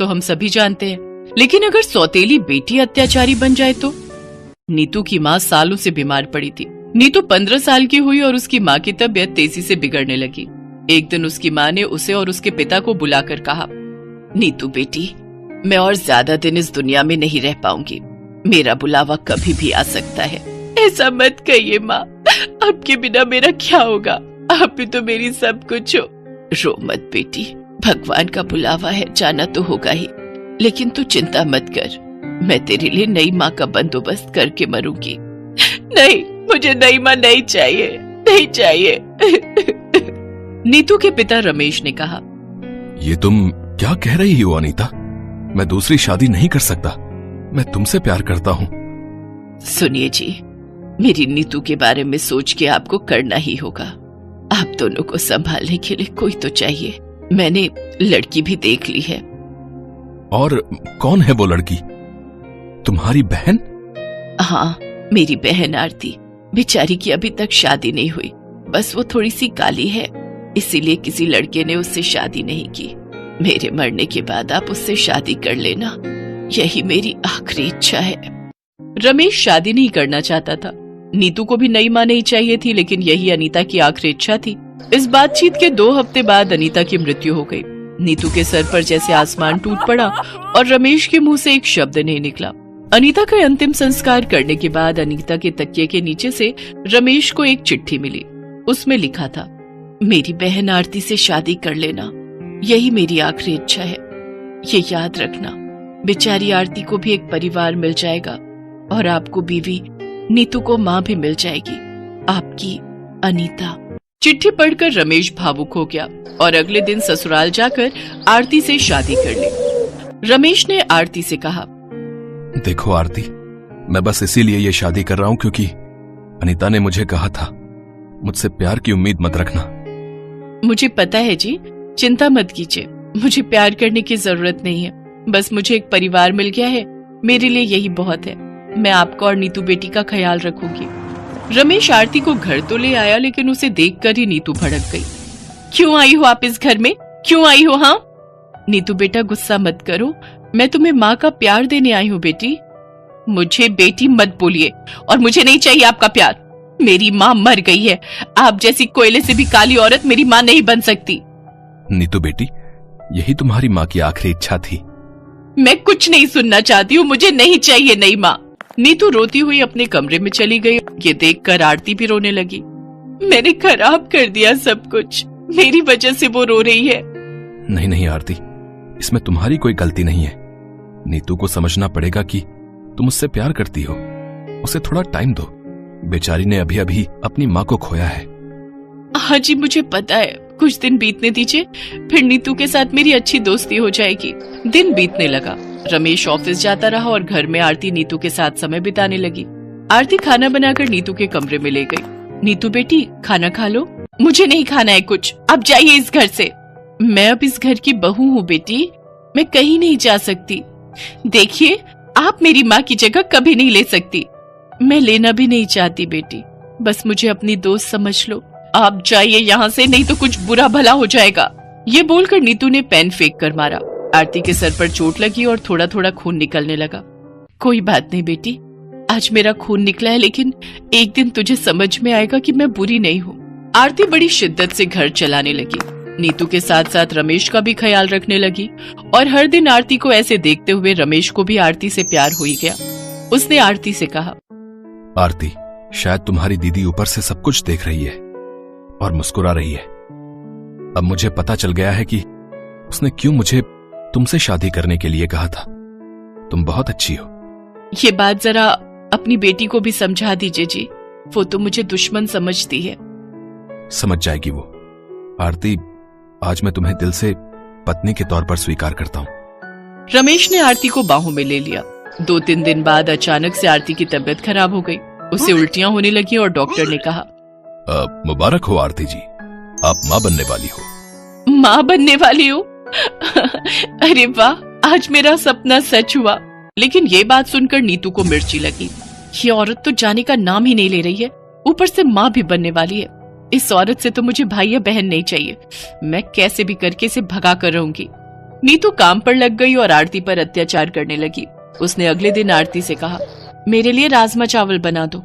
तो हम सभी जानते हैं, लेकिन अगर सौतेली बेटी अत्याचारी बन जाए तो? नीतू की माँ सालों से बीमार पड़ी थी। नीतू 15 साल की हुई और उसकी माँ की तबीयत तेजी से बिगड़ने लगी। एक दिन उसकी माँ ने उसे और उसके पिता को बुलाकर कहा, नीतू बेटी, मैं और ज्यादा दिन इस दुनिया में नहीं रह पाऊंगी। मेरा बुलावा कभी भी आ सकता है। ऐसा मत कहिए माँ, आपके बिना मेरा क्या होगा? आप भी तो मेरी सब कुछ हो। रो मत बेटी, भगवान का बुलावा है, जाना तो होगा ही, लेकिन तू चिंता मत कर। मैं तेरे लिए नई माँ का बंदोबस्त करके मरूंगी। नहीं, मुझे नई माँ नहीं चाहिए, नहीं चाहिए। नीतू के पिता रमेश ने कहा, ये तुम क्या कह रही हो अनीता? मैं दूसरी शादी नहीं कर सकता। मैं तुमसे प्यार करता हूँ। सुनिए जी, मेरी नीतू के बारे में सोच के आपको करना ही होगा। आप दोनों को संभालने के लिए कोई तो चाहिए। मैंने लड़की भी देख ली है। और कौन है वो लड़की? तुम्हारी बहन? हाँ, मेरी बहन आरती। बेचारी की अभी तक शादी नहीं हुई, बस वो थोड़ी सी काली है, इसीलिए किसी लड़के ने उससे शादी नहीं की। मेरे मरने के बाद आप उससे शादी कर लेना, यही मेरी आखिरी इच्छा है। रमेश शादी नहीं करना चाहता था। नीतू को भी नई माँ नहीं चाहिए थी, लेकिन यही अनीता की आखिरी इच्छा थी। इस बातचीत के 2 हफ्ते बाद अनीता की मृत्यु हो गई। नीतू के सर पर जैसे आसमान टूट पड़ा और रमेश के मुंह से एक शब्द नहीं निकला। अनीता का अंतिम संस्कार करने के बाद अनीता के तकिए के नीचे से रमेश को एक चिट्ठी मिली। उसमें लिखा था, मेरी बहन आरती से शादी कर लेना, यही मेरी आखिरी इच्छा है। ये याद रखना, बेचारी आरती को भी एक परिवार मिल जाएगा और आपको बीवी नीतू को माँ भी मिल जाएगी। आपकी अनीता। चिट्ठी पढ़कर रमेश भावुक हो गया और अगले दिन ससुराल जाकर आरती से शादी कर ली। रमेश ने आरती से कहा, देखो आरती, मैं बस इसीलिए ये शादी कर रहा हूँ क्योंकि अनीता ने मुझे कहा था, मुझसे प्यार की उम्मीद मत रखना। मुझे पता है जी, चिंता मत कीजिए, मुझे प्यार करने की जरूरत नहीं है। बस मुझे एक परिवार मिल गया है, मेरे लिए यही बहुत है। मैं आपका और नीतू बेटी का ख्याल रखूंगी। रमेश आरती को घर तो ले आया, लेकिन उसे देखकर ही नीतू भड़क गई। क्यों आई हो आप इस घर में? क्यों आई हो? हाँ नीतू बेटा, गुस्सा मत करो, मैं तुम्हें माँ का प्यार देने आई हूँ बेटी। मुझे बेटी मत बोलिए, और मुझे नहीं चाहिए आपका प्यार। मेरी माँ मर गई है, आप जैसी कोयले से भी काली औरत मेरी माँ नहीं बन सकती। नीतू बेटी, यही तुम्हारी माँ की आखिरी इच्छा थी। मैं कुछ नहीं सुनना चाहती हूँ, मुझे नहीं चाहिए नई माँ। नीतू रोती हुई अपने कमरे में चली गई। ये देखकर आरती भी रोने लगी। मैंने खराब कर दिया सब कुछ, मेरी वजह से वो रो रही है। नहीं नहीं आरती, इसमें तुम्हारी कोई गलती नहीं है। नीतू को समझना पड़ेगा कि तुम उससे प्यार करती हो। उसे थोड़ा टाइम दो, बेचारी ने अभी अभी अपनी माँ को खोया है। हाँ जी, मुझे पता है, कुछ दिन बीतने दीजिए, फिर नीतू के साथ मेरी अच्छी दोस्ती हो जाएगी। दिन बीतने लगा। रमेश ऑफिस जाता रहा और घर में आरती नीतू के साथ समय बिताने लगी। आरती खाना बनाकर नीतू के कमरे में ले गई। नीतू बेटी, खाना खा लो। मुझे नहीं खाना है कुछ, अब जाइए इस घर से। मैं अब इस घर की बहू हूँ बेटी, मैं कहीं नहीं जा सकती। देखिए, आप मेरी माँ की जगह कभी नहीं ले सकती। मैं लेना भी नहीं चाहती बेटी, बस मुझे अपनी दोस्त समझ लो। आप जाइए यहाँ से, नहीं तो कुछ बुरा भला हो जाएगा। ये बोलकर नीतू ने पेन फेंक कर मारा। आरती के सर पर चोट लगी और थोड़ा थोड़ा खून निकलने लगा। कोई बात नहीं बेटी, आज मेरा खून निकला है, लेकिन एक दिन तुझे समझ में आएगा कि मैं बुरी नहीं हूँ। आरती बड़ी शिद्दत से घर चलाने लगी। नीतू के साथ साथ रमेश का भी ख्याल रखने लगी और हर दिन आरती को ऐसे देखते हुए रमेश को भी आरती से प्यार हो ही गया। उसने आरती से कहा, आरती, शायद तुम्हारी दीदी ऊपर से सब कुछ देख रही है और मुस्कुरा रही है। अब मुझे पता चल गया है कि उसने क्यों मुझे तुमसे शादी करने के लिए कहा था। तुम बहुत अच्छी हो। ये बात जरा अपनी बेटी को भी समझा दीजिए जी, वो तो मुझे दुश्मन समझती है। समझ जाएगी वो। आरती, आज मैं तुम्हें दिल से पत्नी के तौर पर स्वीकार करता हूँ। रमेश ने आरती को बाहों में ले लिया। 2-3 दिन बाद अचानक से आरती की तबीयत खराब हो गई। उसे उल्टियां होने लगी और डॉक्टर ने कहा, मुबारक हो आरती जी, आप माँ बनने वाली हो। माँ बनने वाली हो? अरे वाह, आज मेरा सपना सच हुआ। लेकिन ये बात सुनकर नीतू को मिर्ची लगी। ये औरत तो जाने का नाम ही नहीं ले रही है, ऊपर से माँ भी बनने वाली है। इस औरत से तो मुझे भाई या बहन नहीं चाहिए। मैं कैसे भी करके इसे भगा कर रहूंगी। नीतू काम पर लग गई और आरती पर अत्याचार करने लगी। उसने अगले दिन आरती से कहा, मेरे लिए राजमा चावल बना दो।